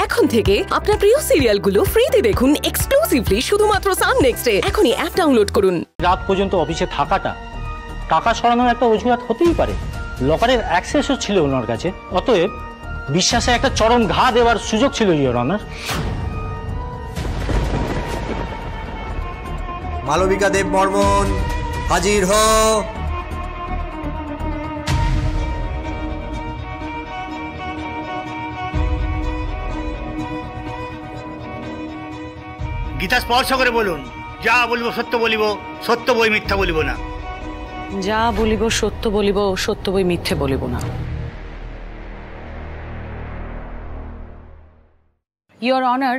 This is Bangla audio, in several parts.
এখন থেকে আপনার প্রিয় সিরিয়ালগুলো ফ্রিতে দেখুন এক্সক্লুসিভলি শুধুমাত্র সান নেক্সটে। এখনই অ্যাপ ডাউনলোড করুন। রাত পর্যন্ত অফিসে থাকাটা টাকা সরানোর একটা অজুহাত হতেই পারে। লকারের অ্যাক্সেসও ছিল ওনার কাছে, অতএব বিশ্বাসে একটা চরম ঘা দেওয়ার সুযোগ ছিল ইওর অনার। মালবিকা দেব বর্মন হাজির হ। গীতা স্পর্শ করে বলুন, যা বলিব সত্য বলিব, সত্য বই মিথ্যা বলিব না। যা বলিব সত্য বলিব, সত্য বই মিথ্যে বলিব না। Your honour,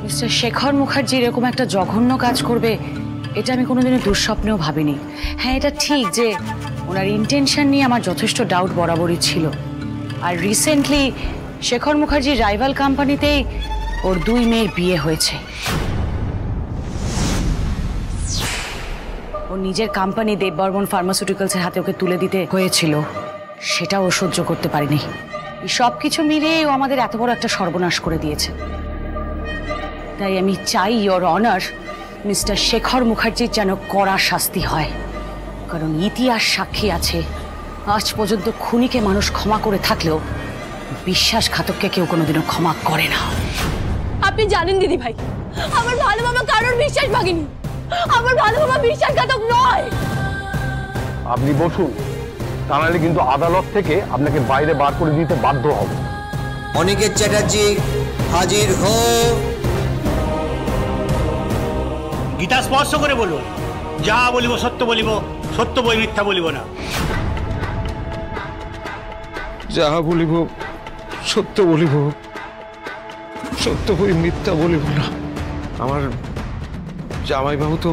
mister Shekhar Mukherjee এরকম একটা জঘন্য কাজ করবে এটা আমি কোনোদিনও দুঃস্বপ্নেও ভাবিনি। হ্যাঁ, এটা ঠিক যে ওনার ইন্টেনশন নিয়ে আমার যথেষ্ট ডাউট বরাবরই ছিল। আর রিসেন্টলি শেখর মুখার্জির রাইভাল কোম্পানিতেই ওর 2 মেয়ের বিয়ে হয়েছে। ওর নিজের কোম্পানি দেব বর্মন ফার্মাসিউটিক্যালসের হাতে ওকে তুলে দিতে হয়েছিল, সেটাও ও সহ্য করতে পারেনি। এই সব কিছু মিলে ও আমাদের এত বড় একটা সর্বনাশ করে দিয়েছে। তাই আমি চাই ইওর অনার, মিস্টার শেখর মুখার্জির যেন কড়া শাস্তি হয়, কারণ ইতিহাস সাক্ষী আছে আজ পর্যন্ত খুনিকে মানুষ ক্ষমা করে থাকলেও বিশ্বাসঘাতককে কেউ কোনোদিনও ক্ষমা করে না। আপনি জানেন দিদি ভাই, আমার ভালো বাবা কারোর বিশ্বাস ভাঙেনি। আমার ভালো বাবা বিশ্বাসঘাতক নয়। আপনি বসুন, তা নাহলে কিন্তু আদালত থেকে আপনাকে বাইরে বার করে দিতে বাধ্য হব। অনিকেত চ্যাটার্জি হাজির হ। গীতা স্পর্শ করে বলুন, যা বলিব সত্য বলিব, সত্য বই মিথ্যা বলিব না। যা বলিব সত্য বলিব, সত্য বই মিথ্যা বলিব না। আমার জামাইবাবু তো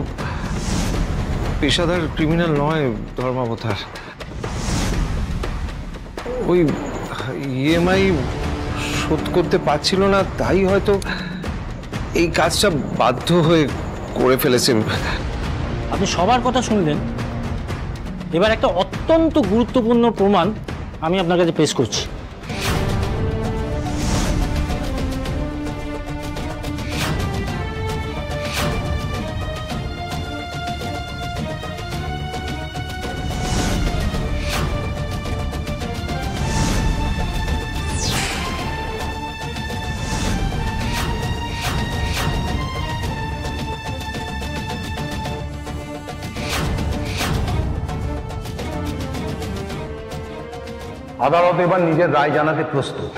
পেশাদার ক্রিমিনাল নয় ধর্মাবতার। ওই ইএমআই শোধ করতে পারছিল না, তাই হয়তো এই কাজটা বাধ্য হয়ে করে ফেলেছেন। আপনি সবার কথা শুনলেন, এবার একটা অত্যন্ত গুরুত্বপূর্ণ প্রমাণ আমি আপনার কাছে পেশ করছি। আদালত এবার নিজের রায় জানাতে প্রস্তুত।